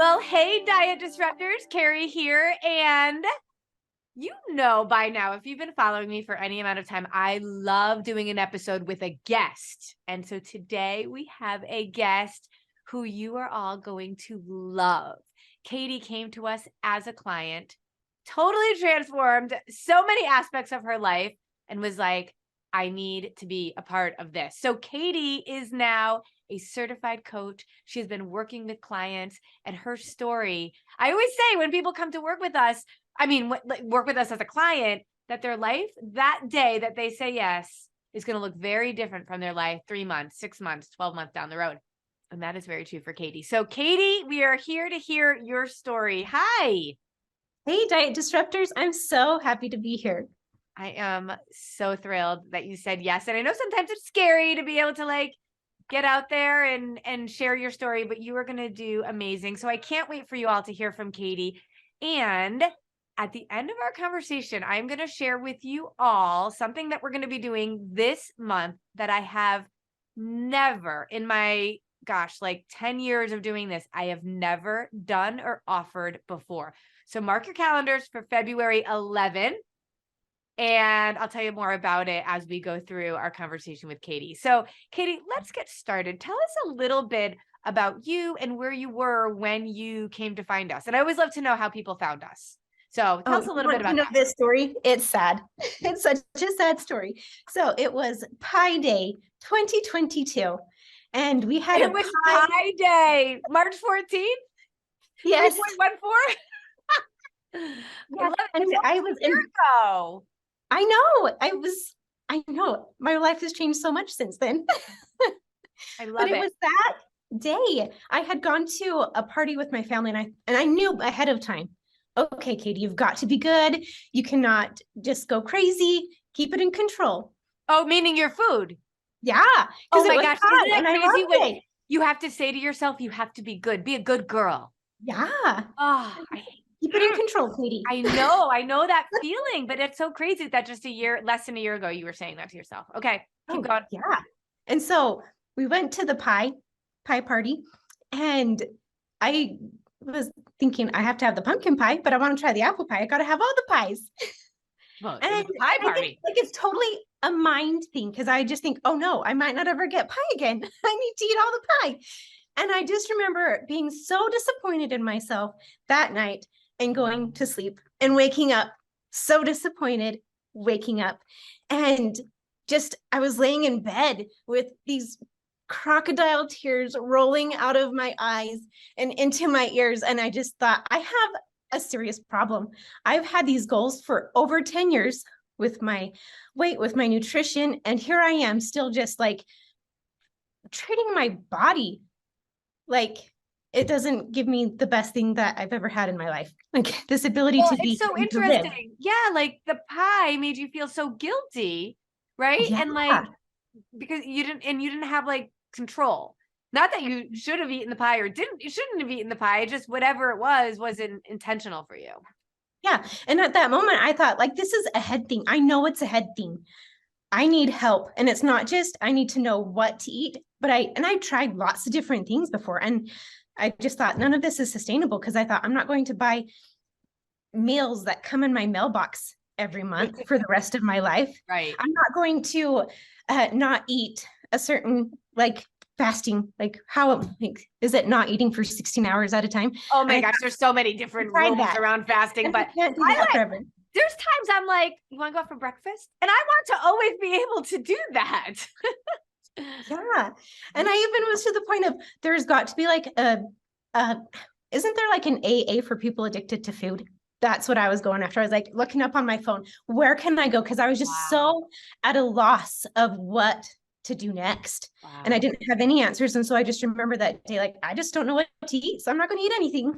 Well, hey, Diet Disruptors, Carrie here. And you know by now, if you've been following me for any amount of time, I love doing an episode with a guest. And so today we have a guest who you are all going to love. Katie came to us as a client, totally transformed so many aspects of her life, and was like, I need to be a part of this. So Katie is now a certified coach. She's been working with clients, and her story, I always say when people come to work with us, work with us as a client, that their life that day that they say yes is going to look very different from their life 3 months, 6 months, 12 months down the road. And that is very true for Katie. So Katie, we are here to hear your story. Hi. Hey, Diet Disruptors. I'm so happy to be here. I am so thrilled that you said yes. And I know sometimes it's scary to be able to get out there and share your story, but you are going to do amazing. So I can't wait for you all to hear from Katie. And at the end of our conversation, I'm going to share with you all something that we're going to be doing this month that I have never in my 10 years of doing this, I have never done or offered before. So mark your calendars for February 11th. And I'll tell you more about it as we go through our conversation with Katie. So Katie, let's get started. Tell us a little bit about you and where you were when you came to find us. And I always love to know how people found us. So tell us a little bit about that. This story. It's sad. It's such a sad story. So it was Pi Day 2022. And we had it was Pi Day, March 14th? Yes. 3.14? Yes. And I was in ago. I know. My life has changed so much since then. I love it. But it was that day. I had gone to a party with my family, and I knew ahead of time, okay, Katie, you've got to be good. You cannot just go crazy. Keep it in control. Oh, meaning your food. Yeah. Oh my gosh, isn't that crazy when you have to say to yourself, you have to be good. Be a good girl. Yeah. Oh, keep it in control, Katie. I know that feeling, but it's so crazy that just less than a year ago, you were saying that to yourself. Okay, keep going. Yeah. And so we went to the pie party, and I was thinking I have to have the pumpkin pie, but I want to try the apple pie. I got to have all the pies. Well, it's a pie party. It's totally a mind thing, because I just think, oh no, I might not ever get pie again. I need to eat all the pie. And I just remember being so disappointed in myself that night and going to sleep and waking up so disappointed, waking up. And just, I was laying in bed with these crocodile tears rolling out of my eyes and into my ears. And I just thought, I have a serious problem. I've had these goals for over 10 years with my weight, with my nutrition. And here I am still just treating my body like it doesn't give me the best thing that I've ever had in my life. Like this ability to be. It's so interesting. Yeah. Like the pie made you feel so guilty. Right. Yeah. And because you didn't have control. Not that you should have eaten the pie you shouldn't have eaten the pie. Just whatever it wasn't intentional for you. Yeah. And at that moment I thought this is a head thing. I know it's a head thing. I need help. And it's not just, I need to know what to eat, but I tried lots of different things before. And I just thought none of this is sustainable, because I thought I'm not going to buy meals that come in my mailbox every month for the rest of my life. Right. I'm not going to not eat a certain fasting. Is it not eating for 16 hours at a time? Oh my gosh, there's so many different rules around fasting, but can't do that forever. There's times I'm like, you want to go out for breakfast? And I want to always be able to do that. Yeah. And I even was to the point of, there's got to be isn't there an AA for people addicted to food? That's what I was going after. I was looking up on my phone, where can I go? Because I was just so at a loss of what to do next. Wow. And I didn't have any answers. And so I just remember that day, I just don't know what to eat. So I'm not going to eat anything.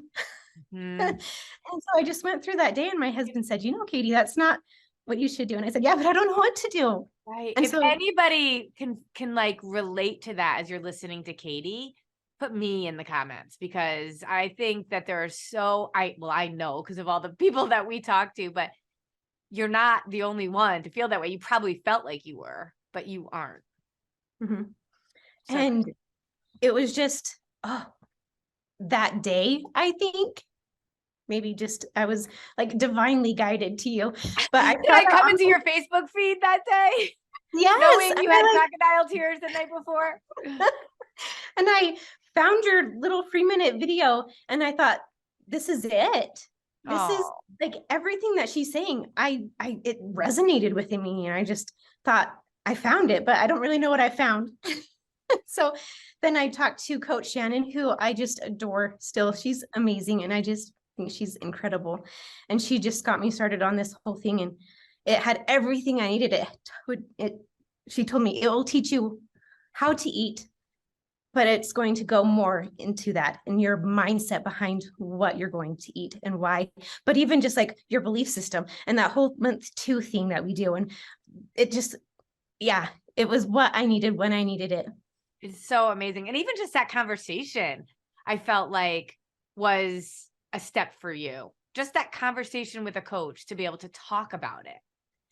And so I just went through that day, and my husband said, Katie, that's not what you should do. And I said, yeah, but I don't know what to do. Right. And if anybody can relate to that as you're listening to Katie, put me in the comments, because I think that there are I know because of all the people that we talk to, but you're not the only one to feel that way. You probably felt like you were, but you aren't. Mm-hmm. So, and it was just, that day, I think. Maybe just I was like divinely guided to you. But I Did saw I that come on, into your Facebook feed that day, yes. knowing And you had crocodile tears the night before? and I found your little 3-minute video and I thought, this is it. This is Oh, like everything that she's saying. It resonated within me. And I just thought I found it, but I don't really know what I found. So then I talked to Coach Shannon, who I just adore still. She's amazing. And I just think she's incredible. And she just got me started on this whole thing. And it had everything I needed. She told me it will teach you how to eat, but it's going to go more into that and your mindset behind what you're going to eat and why. But even just like your belief system and that whole month 2 thing that we do. And it just, yeah, it was what I needed when I needed it. it's so amazing. And even just that conversation, I felt like was a step for you. Just that conversation with a coach to be able to talk about it.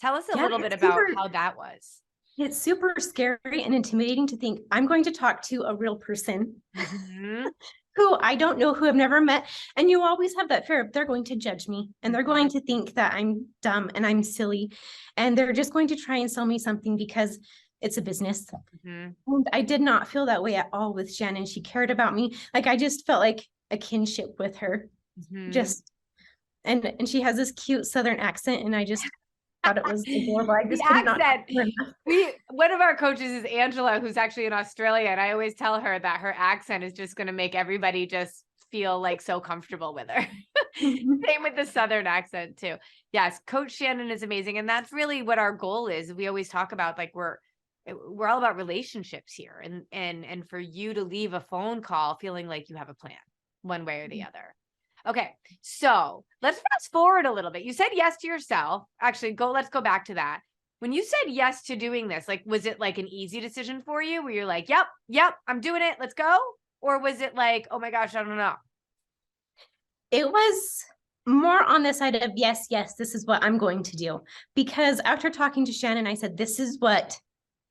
Tell us a Yeah, little bit about how that was. it's super scary and intimidating to think I'm going to talk to a real person Mhm. who I don't know, who I've never met. And you always have that fear of they're going to judge me and they're going to think that I'm dumb and I'm silly. And they're just going to try and sell me something because it's a business. Mhm. And I did not feel that way at all with Shannon. She cared about me. Like I just felt like a kinship with her. Mhm. Just and she has this cute Southern accent, and I just thought it was adorable. I The just could not talk accent. to her enough. One of our coaches is Angela, who's actually in Australia, and I always tell her that her accent is just going to make everybody just feel like so comfortable with her. Same with the Southern accent too. Yes, Coach Shannon is amazing, and that's really what our goal is. We always talk about like we're all about relationships here, and for you to leave a phone call feeling like you have a plan, one way or the other. Okay, so let's fast forward a little bit. You said yes to yourself. Actually, let's go back to that. When you said yes to doing this, like, was it like an easy decision for you where you're like, yep, I'm doing it, let's go? Or was it like, oh my gosh, I don't know. It was more on the side of yes, this is what I'm going to do. Because after talking to Shannon, I said, this is what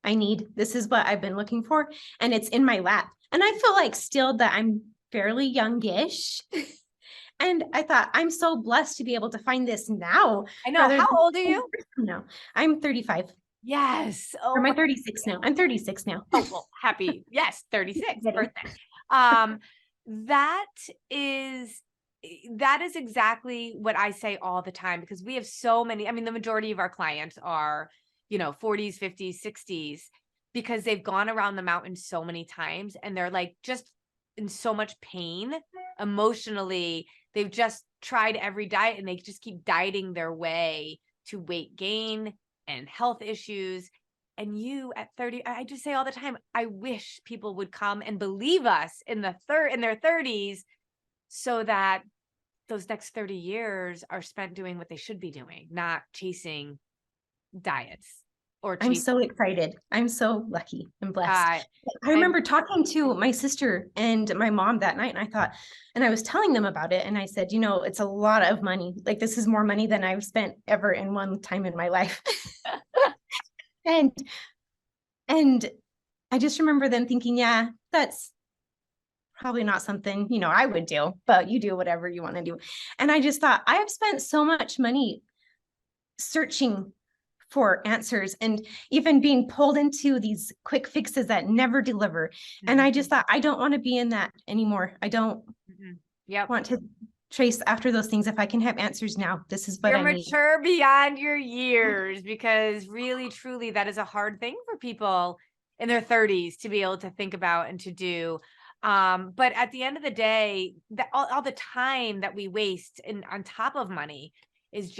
I need. This is what I've been looking for. And it's in my lap. And I feel like still that I'm fairly youngish. And I thought, I'm so blessed to be able to find this now I know. rather How than old are you? now. I'm 35. Yes. Or Oh am I my. 36 now? I'm 36 now. Oh, well, happy. Yes, 36 Kidding. birthday. Um, that is that is exactly what I say all the time because we have so many. I mean, the majority of our clients are, 40s, 50s, 60s because they've gone around the mountain so many times and they're like just in so much pain emotionally. They've just tried every diet and they just keep dieting their way to weight gain and health issues. And you at 30, I just say all the time, I wish people would come and believe us in their 30s so that those next 30 years are spent doing what they should be doing, not chasing diets or I'm chasing. so excited. I'm so lucky and blessed. Uh, I I'm remember talking to my sister and my mom that night, and I thought, and I was telling them about it, and I said, it's a lot of money. Like, this is more money than I've spent ever in one time in my life. And and I just remember them thinking, yeah, that's probably not something, I would do, but you do whatever you want to do. And I just thought, I have spent so much money searching for answers and even being pulled into these quick fixes that never deliver. And I just thought, I don't want to be in that anymore. I don't Yep. want to trace after those things. If I can have answers now, this is what You're I need. mature beyond your years because really, truly, that is a hard thing for people in their 30s to be able to think about and to do. But at the end of the day, that all the time that we waste on top of money is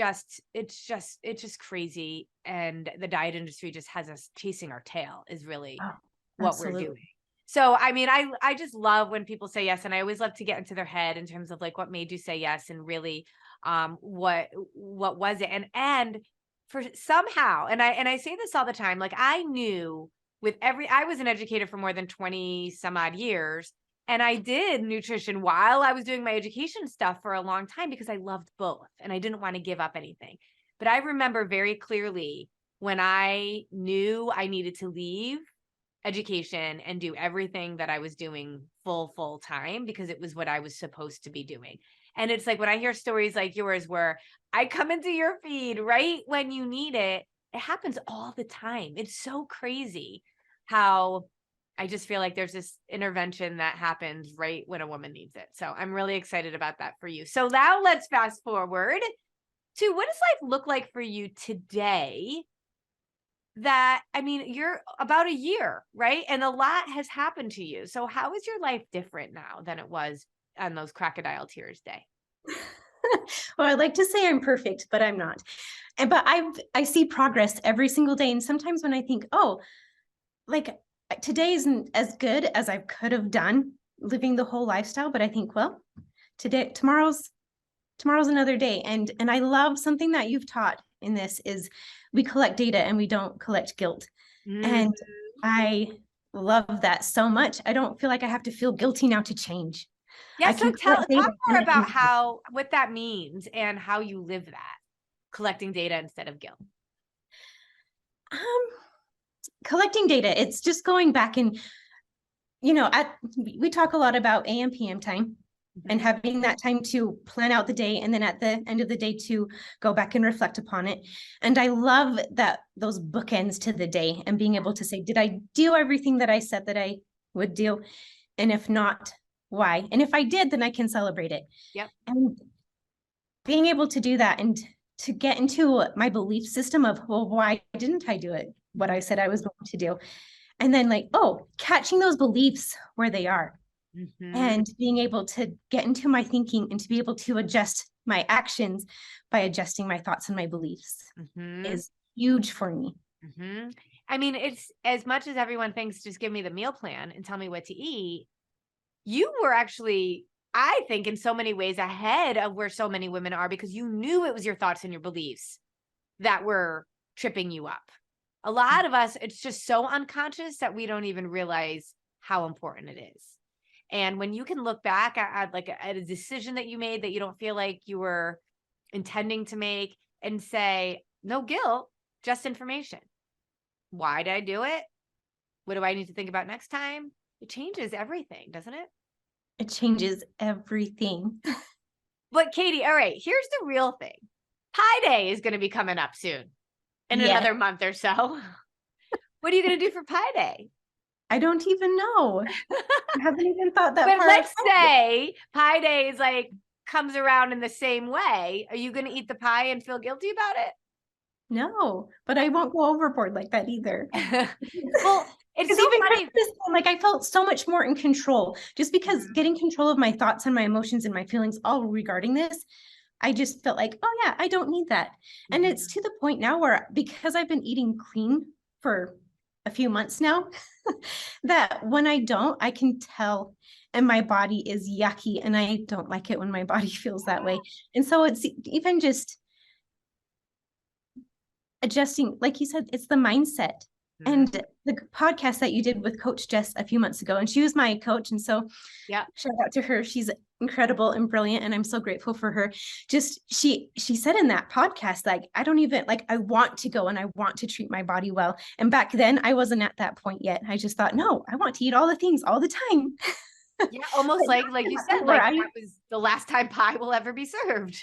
it's just crazy. And the diet industry just has us chasing our tail is really Oh, what we're absolutely. doing. So, I mean, I just love when people say yes. And I always love to get into their head in terms of like what made you say yes and really what was it? And for somehow, and I say this all the time, like I knew I was an educator for more than 20 some odd years. And I did nutrition while I was doing my education stuff for a long time because I loved both and I didn't want to give up anything. But I remember very clearly when I knew I needed to leave education and do everything that I was doing full time because it was what I was supposed to be doing. And it's like when I hear stories like yours where I come into your feed right when you need it, it happens all the time. It's so crazy how I just feel like there's this intervention that happens right when a woman needs it. So I'm really excited about that for you. So now let's fast forward to what does life look like for you today? That, I mean, you're about a year, right? And a lot has happened to you. So how is your life different now than it was on those crocodile tears day? Well, I'd like to say I'm perfect, but I'm not. But I see progress every single day. And sometimes when I think, oh, like today isn't as good as I could have done living the whole lifestyle, but I think, well, tomorrow's another day. And I love something that you've taught in this is we collect data and we don't collect guilt. Mhm. And I love that so much. I don't feel like I have to feel guilty now to change. Yeah, I so can collect data talk more and I about can how what that means and how you live that, collecting data instead of guilt. um, collecting data. It's just going back and, we talk a lot about AM, PM time and Mhm. having that time to plan out the day. And then at the end of the day to go back and reflect upon it. And I love that those bookends to the day and being able to say, did I do everything that I said that I would do? And if not, why? And if I did, then I can celebrate it. Yep. And being able to do that and to get into my belief system of, well, why didn't I do it? What I said I was going to do. And then like, oh, catching those beliefs where they are Mhm. and being able to get into my thinking and to be able to adjust my actions by adjusting my thoughts and my beliefs Mhm. is huge for me. Mhm. I mean, it's as much as everyone thinks just give me the meal plan and tell me what to eat. You were actually, I think, in so many ways ahead of where so many women are because you knew it was your thoughts and your beliefs that were tripping you up. A lot of us, it's just so unconscious that we don't even realize how important it is. And when you can look back at a decision that you made that you don't feel like you were intending to make and say, no guilt, just information. Why did I do it? What do I need to think about next time? It changes everything, doesn't it? It changes everything. But Katie, all right, here's the real thing. Pi Day is going to be coming up soon in Yes. another month or so. What are you going to do for Pi Day? I don't even know. I haven't even thought that But far let's ahead. say Pi Day is like comes around in the same way. Are you going to eat the pie and feel guilty about No, but I won't go overboard like that either. it? Well, it's Because so even funny. Christmas time, like I felt so much more in control just because Mhm, getting control of my thoughts and my emotions and my feelings all regarding this, I just felt like, oh yeah, I don't need that. And it's mhm. to the point now where because I've been eating clean for a few months now, that when I don't, I can tell and my body is yucky and I don't like it when my body feels that way. And so it's even just adjusting, like you said, it's the mindset. Mhm. And the podcast that you did with Coach Jess a few months ago, and she was my coach. And so Yeah. shout out to her. She's incredible and brilliant. And I'm so grateful for her. Just she said in that podcast, like, I don't even like I want to go and I want to treat my body well. And back then I wasn't at that point yet. I just thought, no, I want to eat all the things all the time. Yeah, But almost now like I'm you at the said, point where like I that was the last time pie will ever be served.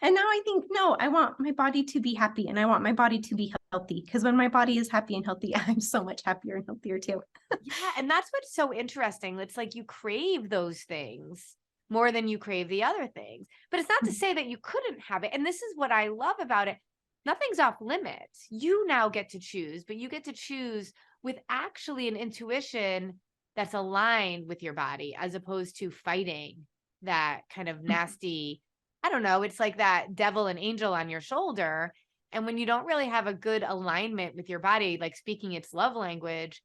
and now I think, no, I want my body to be happy and I want my body to be healthy. Because when my body is happy and healthy, I'm so much happier and healthier too. Yeah, and that's what's so interesting. It's like you crave those things more than you crave the other things. But it's not to say that you couldn't have it. And this is what I love about it. Nothing's off limits. You now get to choose, but you get to choose with actually an intuition that's aligned with your body as opposed to fighting that kind of nasty, I don't know, it's like that devil and angel on your shoulder. And when you don't really have a good alignment with your body, like speaking its love language,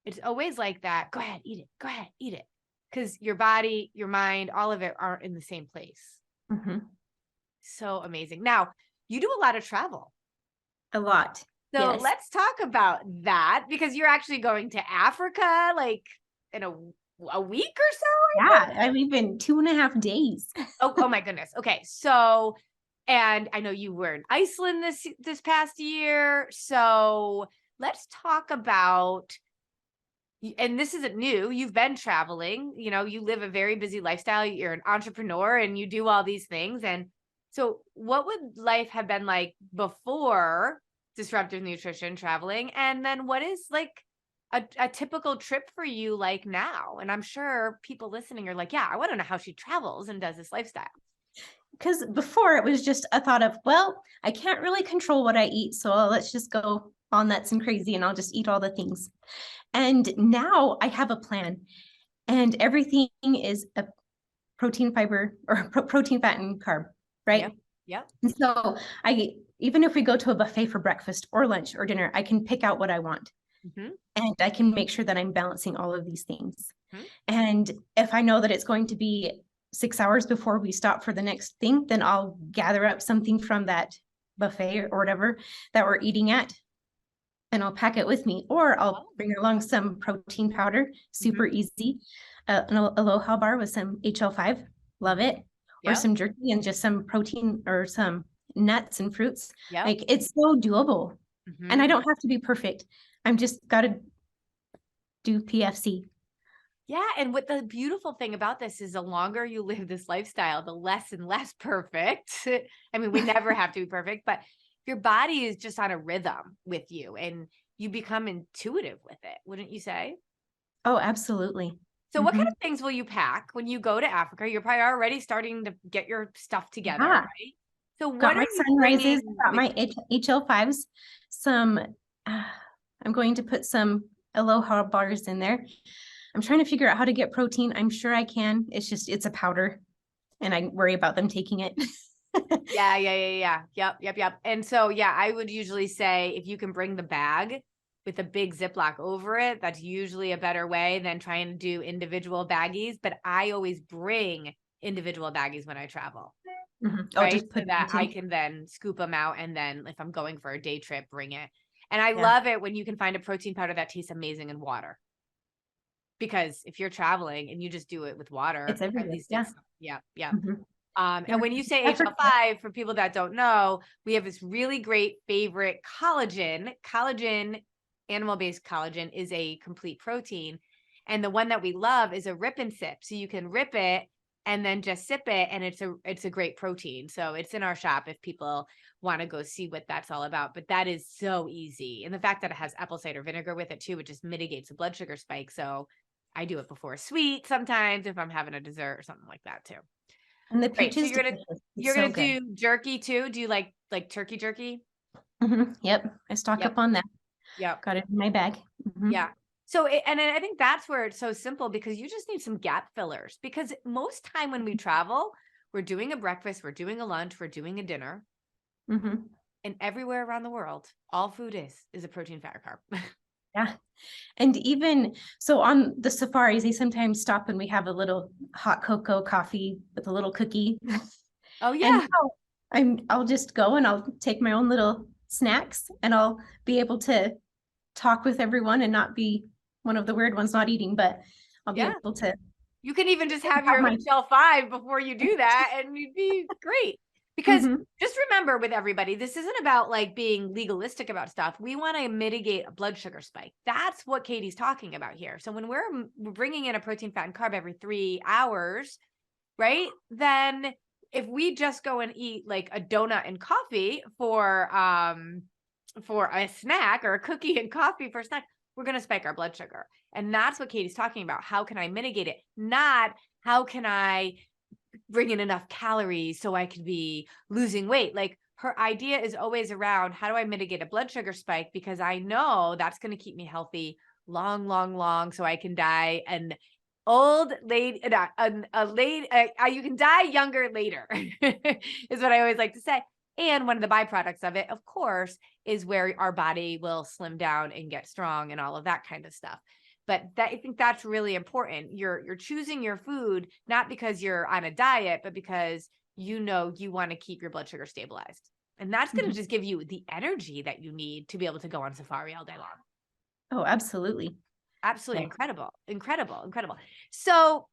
it's always like that. Go ahead, eat it. Go ahead, eat it. Because your body, your mind, all of it aren't in the same place. Mhm. So amazing. Now, you do a lot of travel. A lot. So Yes. let's talk about that because you're actually going to Africa like in a week or so, I think. Yeah. I've even 2.5 days. Oh my goodness. Okay. So, and I know you were in Iceland this past year. So let's talk about and this isn't new, you've been traveling, you live a very busy lifestyle, you're an entrepreneur and you do all these things. And so what would life have been like before disruptive nutrition traveling? And then what is like a typical trip for you like now? And I'm sure people listening are like, yeah, I want to know how she travels and does this lifestyle. Because before it was just a thought of, well, I can't really control what I eat, so let's just go all nuts and crazy and I'll just eat all the things. And now I have a plan, and everything is a protein, fiber, or protein, fat, and carb, right? Yep. Yep. And so even if we go to a buffet for breakfast or lunch or dinner, I can pick out what I want. Mm-hmm. And I can make sure that I'm balancing all of these things. Mm-hmm. And if I know that it's going to be 6 hours before we stop for the next thing, then I'll gather up something from that buffet or whatever that we're eating at, and I'll pack it with me, or I'll bring along some protein powder, super easy, an Aloha bar with some HL5, love it, or some jerky and just some protein or some nuts and fruits. Like, it's so doable, and I don't have to be perfect. I'm just got to do PFC. Yeah. And what the beautiful thing about this is, the longer you live this lifestyle, the less and less perfect. I mean, we never have to be perfect, but your body is just on a rhythm with you and you become intuitive with it, wouldn't you say? Oh, absolutely. So what kind of things will you pack when you go to Africa? You're probably already starting to get your stuff together, right? So what got my are you sunrises, bringing got my HL5s, some, I'm going to put some Aloha bars in there. I'm trying to figure out how to get protein. I'm sure I can. It's a powder and I worry about them taking it. Yeah. Yep. And so, yeah, I would usually say if you can bring the bag with a big Ziploc over it, that's usually a better way than trying to do individual baggies. But I always bring individual baggies when I travel, right? So that I can then scoop them out. And then if I'm going for a day trip, bring it. And I love it when you can find a protein powder that tastes amazing in water. Because if you're traveling and you just do it with water, it's everywhere. at least Yeah. And when you say HL5, for people that don't know, we have this really great favorite collagen. Collagen, animal-based collagen, is a complete protein. And the one that we love is a rip and sip. So you can rip it and then just sip it, and it's a great protein. So it's in our shop if people want to go see what that's all about. But that is so easy. And the fact that it has apple cider vinegar with it too, it just mitigates the blood sugar spike. So I do it before a sweet sometimes if I'm having a dessert or something like that too. And the peach is you're gonna do jerky too. Do you like turkey jerky? Yep. I stock up on that. Yep. Got it in my bag. Yeah. So, and I think that's where it's so simple, because you just need some gap fillers, because most time when we travel, we're doing a breakfast, we're doing a lunch, we're doing a dinner. And everywhere around the world, all food is a protein, fat, or carb. Yeah. And even so on the safaris, they sometimes stop and we have a little hot cocoa coffee with a little cookie. Oh yeah. And I'll just go and I'll take my own little snacks and I'll be able to talk with everyone and not be one of the weird ones not eating, but I'll be able to. You can even just have your HL5 before you do that and you'd be great. Because just remember, with everybody, this isn't about like being legalistic about stuff. We want to mitigate a blood sugar spike. That's what Katie's talking about here. So when we're bringing in a protein, fat, and carb every 3 hours, right? Then if we just go and eat like a donut and coffee for a snack, or a cookie and coffee for a snack, we're going to spike our blood sugar. And that's what Katie's talking about. How can I mitigate it? Not how can I bring in enough calories so I could be losing weight. Like, her idea is always around, how do I mitigate a blood sugar spike? Because I know that's going to keep me healthy long, so I can die an old lady, you can die younger later is what I always like to say. And one of the byproducts of it, of course, is where our body will slim down and get strong and all of that kind of stuff. But I think that's really important. You're choosing your food, not because you're on a diet, but because you want to keep your blood sugar stabilized. And that's going to just give you the energy that you need to be able to go on safari all day long. Oh, absolutely. Absolutely. Incredible. So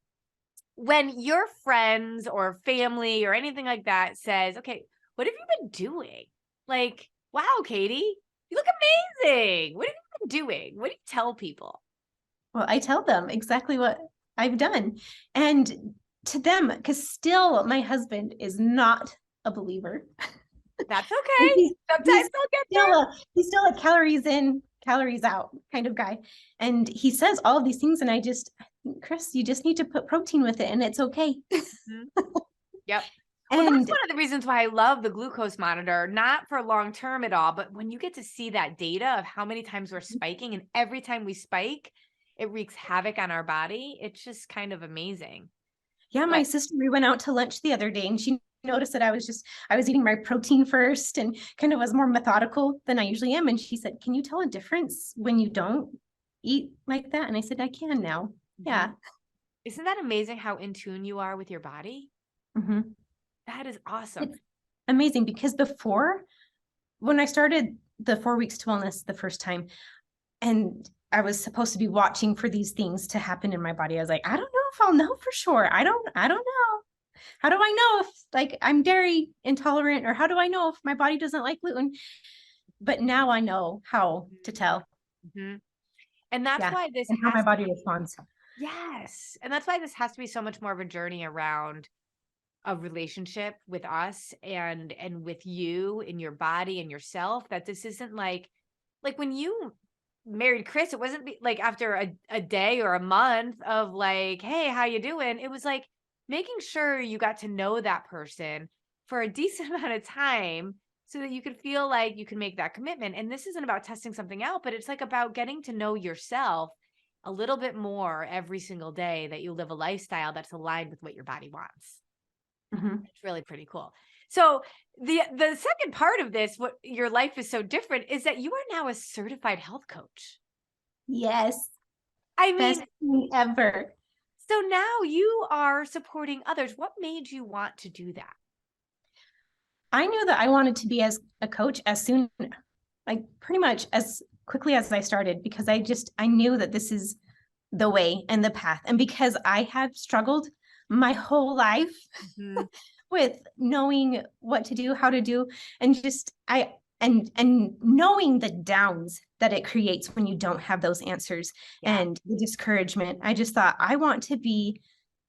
when your friends or family or anything like that says, okay, what have you been doing? Like, wow, Katie, you look amazing. What have you been doing? What do you tell people? Well, I tell them exactly what I've done. And to them, because still my husband is not a believer. That's And okay. Sometimes they'll get there. he's still a calories in, calories out kind of guy. And he says all of these things, and Chris, you just need to put protein with it, and it's okay. Mhm. Yep. Well, that's And one of the reasons why I love the glucose monitor, not for long term at all, but when you get to see that data of how many times we're spiking, and every time we spike, it wreaks havoc on our body. It's just kind of amazing. yeah, my But sister, we went out to lunch the other day, and she noticed that I was eating my protein first and kind of was more methodical than I usually am. And she said, "Can you tell a difference when you don't eat like that?" And I said, "I can now." Yeah. Mhm. Isn't that amazing how in tune you are with your body? Mhm. That is awesome. It's amazing because before, when I started the 4 weeks to wellness the first time, and I was supposed to be watching for these things to happen in my body, I was like, I don't know if I'll know for sure. I don't know. How do I know if like I'm dairy intolerant, or how do I know if my body doesn't like gluten? But now I know how to tell. Mhm. And that's Yeah. why this And how my has to body be, responds. yes. And that's why this has to be so much more of a journey around a relationship with us and with you and your body and yourself, that this isn't like when you married Chris, it wasn't like after a day or a month of like, hey, how you doing? It was like making sure you got to know that person for a decent amount of time so that you could feel like you can make that commitment. And this isn't about testing something out, but it's like about getting to know yourself a little bit more every single day, that you live a lifestyle that's aligned with what your body wants. Mhm. It's really pretty cool. So the second part of this, what your life is so different, is that you are now a certified health coach. Yes. I Best mean, thing ever. so now you are supporting others. What made you want to do that? I knew that I wanted to be as a coach as soon, like pretty much as quickly as I started, because I knew that this is the way and the path. And because I have struggled my whole life Mhm. with knowing what to do, how to do, and just I and knowing the downs that it creates when you don't have those answers Yeah. and the discouragement. I just thought I want to be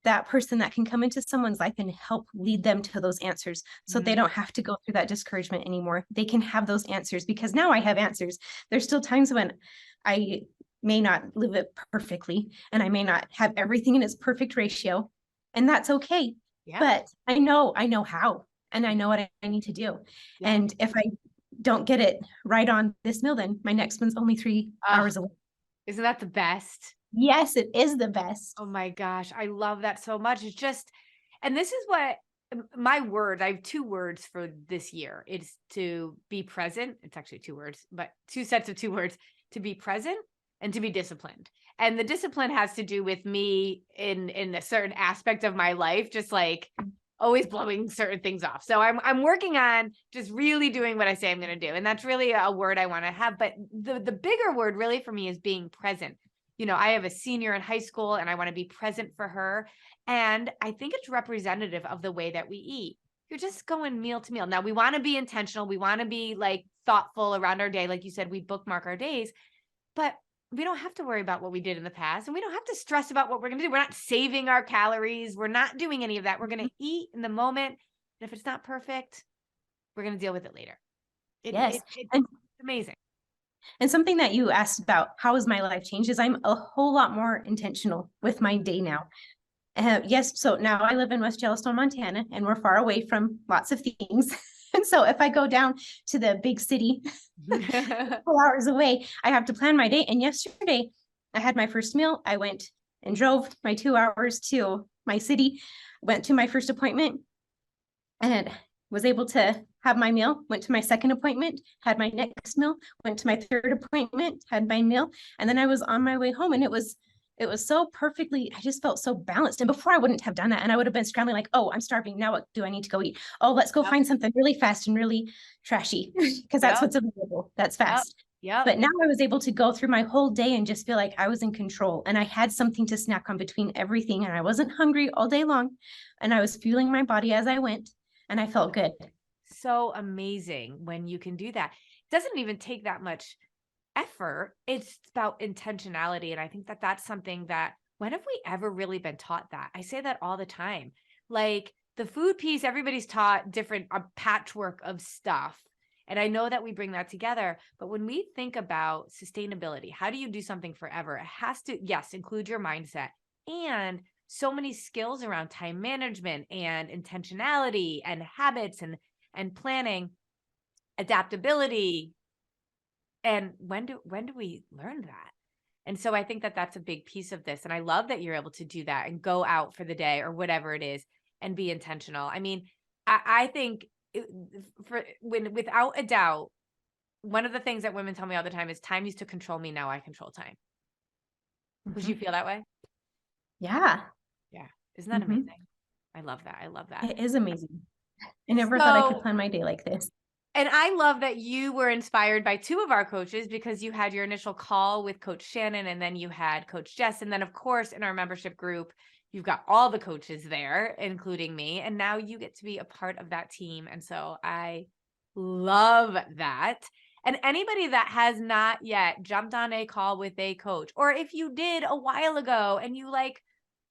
that person that can come into someone's life and help lead them to those answers so they Mhm. don't have to go through that discouragement anymore. They can have those answers because now I have answers. There's still times when I may not live it perfectly and I may not have everything in its perfect ratio, and that's okay. Yeah. But I know how, and I know what I need to do. Yeah. And if I don't get it right on this meal, then my next one's only 3 hours away. Isn't that the best? Yes, it is the best. Oh my gosh, I love that so much. It's just, and this is what my words, I have two words for this year. It's to be present. It's actually two words, but two sets of two words: to be present and to be disciplined. And the discipline has to do with me in a certain aspect of my life, just like always blowing certain things off. So I'm working on just really doing what I say I'm going to do. And that's really a word I want to have, but the bigger word really for me is being present. You know, I have a senior in high school and I want to be present for her. And I think it's representative of the way that we eat. You're just going meal to meal. Now, we want to be intentional. We want to be like thoughtful around our day. Like you said, we bookmark our days, but we don't have to worry about what we did in the past. And we don't have to stress about what we're going to do. We're not saving our calories. We're not doing any of that. We're going to eat in the moment. And if it's not perfect, we're going to deal with it later. Yes. It's And amazing. something that you asked about, how has my life changed, is I'm a whole lot more intentional with my day now. Yes, so now I live in West Yellowstone, Montana, and we're far away from lots of things. And so if I go down to the big city, 4 hours away, I have to plan my day. And yesterday I had my first meal. I went and drove my 2 hours to my city, went to my first appointment, and was able to have my meal, went to my second appointment, had my next meal, went to my third appointment, had my meal, and then I was on my way home. And it was so perfectly, I just felt so balanced. And before I wouldn't have done that. And I would have been scrambling like, oh, I'm starving. Now what do I need to go eat? Oh, let's go Yep. find something really fast and really trashy because that's Yep. what's available. That's Yep. fast. Yep. But now I was able to go through my whole day and just feel like I was in control, and I had something to snack on between everything, and I wasn't hungry all day long, and I was fueling my body as I went, and I felt good. So amazing when you can do that. It doesn't even take that much effort. It's about intentionality. And I think that that's something that, when have we ever really been taught that? I say that all the time. Like the food piece, everybody's taught different, a patchwork of stuff. And I know that we bring that together. But when we think about sustainability, how do you do something forever? It has to, yes, include your mindset and so many skills around time management and intentionality and habits and planning, adaptability. And when do we learn that? And so I think that that's a big piece of this. And I love that you're able to do that and go out for the day or whatever it is and be intentional. I mean, I think without a doubt, one of the things that women tell me all the time is time used to control me. Now I control time. Would you Mhm. feel that way? Yeah. Yeah. Isn't that Mhm. amazing? I love that. I love that. It is amazing. I never thought I could So, plan my day like this. and I love that you were inspired by two of our coaches, because you had your initial call with Coach Shannon and then you had Coach Jess. And then, of course, in our membership group, you've got all the coaches there, including me. And now you get to be a part of that team. And so I love that. And anybody that has not yet jumped on a call with a coach, or if you did a while ago and you like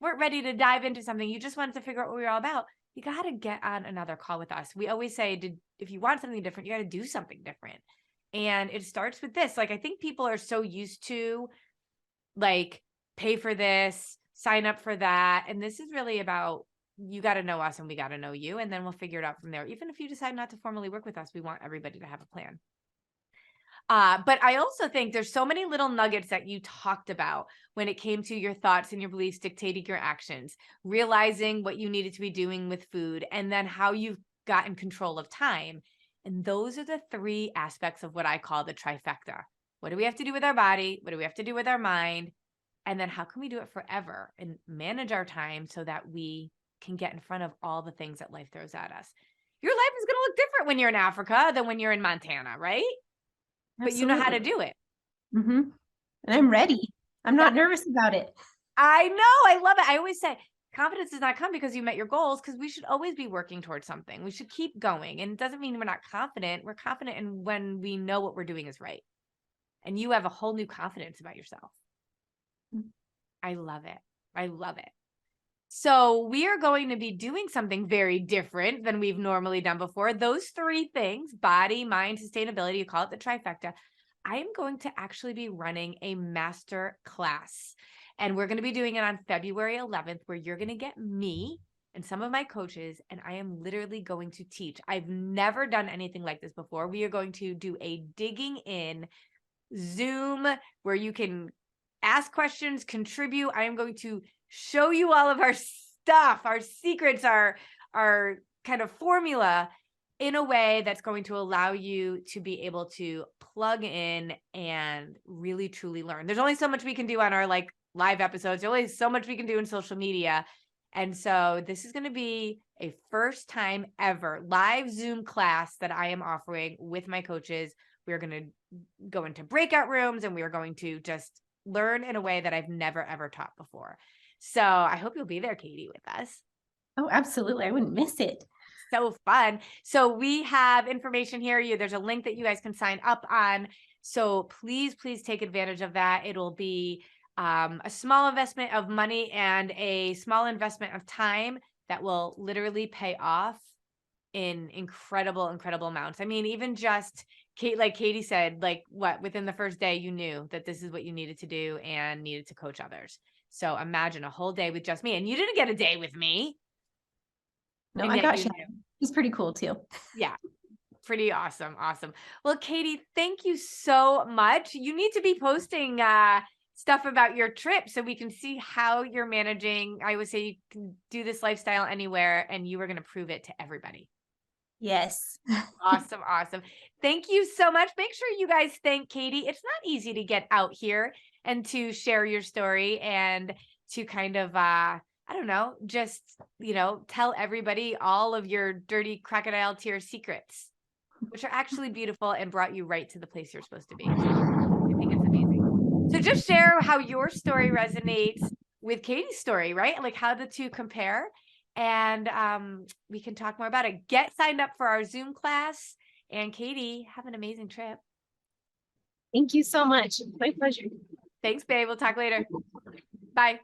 weren't ready to dive into something, you just wanted to figure out what we were all about, you got to get on another call with us. We always say, if you want something different, you got to do something different. And it starts with this. Like, I think people are so used to like, pay for this, sign up for that. And this is really about, you got to know us and we got to know you. And then we'll figure it out from there. Even if you decide not to formally work with us, we want everybody to have a plan. But I also think there's so many little nuggets that you talked about when it came to your thoughts and your beliefs dictating your actions, realizing what you needed to be doing with food, and then how you've gotten control of time. And those are the three aspects of what I call the trifecta. What do we have to do with our body? What do we have to do with our mind? And then how can we do it forever and manage our time so that we can get in front of all the things that life throws at us? Your life is going to look different when you're in Africa than when you're in Montana, right? But you know how to Absolutely. do it. Hmm. And I'm ready. I'm Yeah, not nervous about it. I know. I love it. I always say confidence does not come because you met your goals, because we should always be working towards something. We should keep going. And it doesn't mean we're not confident. We're confident in when we know what we're doing is right. And you have a whole new confidence about yourself. I love it. I love it. So we are going to be doing something very different than we've normally done before. Those three things, body, mind, sustainability, you call it the trifecta. I am going to actually be running a master class. And we're going to be doing it on February 11th, where you're going to get me and some of my coaches, and I am literally going to teach. I've never done anything like this before. We are going to do a digging in Zoom where you can ask questions, contribute. I am going to show you all of our stuff, our secrets, our kind of formula, in a way that's going to allow you to be able to plug in and really truly learn. There's only so much we can do on our like live episodes. There's only so much we can do in social media. And so this is going to be a first time ever live Zoom class that I am offering with my coaches. We're going to go into breakout rooms and we are going to just learn in a way that I've never, ever taught before. So I hope you'll be there, Katie, with us. Oh, absolutely. I wouldn't miss it. So fun. So we have information here. There's a link that you guys can sign up on. So please, please take advantage of that. It'll be a small investment of money and a small investment of time that will literally pay off in incredible, incredible amounts. I mean, even just like Katie said, like within the first day, you knew that this is what you needed to do and needed to coach others. So imagine a whole day with just me, and you didn't get a day with me. No, And I yet got you you. knew. He's pretty cool too. Yeah. Pretty awesome. Awesome. Well, Katie, thank you so much. You need to be posting stuff about your trip so we can see how you're managing. I would say you can do this lifestyle anywhere, and you are going to prove it to everybody. Yes. Awesome. Awesome. Thank you so much. Make sure you guys thank Katie. It's not easy to get out here and to share your story and to kind of, I don't know, just, tell everybody all of your dirty crocodile tear secrets, which are actually beautiful and brought you right to the place you're supposed to be. So I think it's amazing. So just share how your story resonates with Katie's story, right? Like how the two compare. And we can talk more about it. Get signed up for our Zoom class. And Katie, have an amazing trip. Thank you so much. My pleasure. Thanks, babe. We'll talk later. Bye.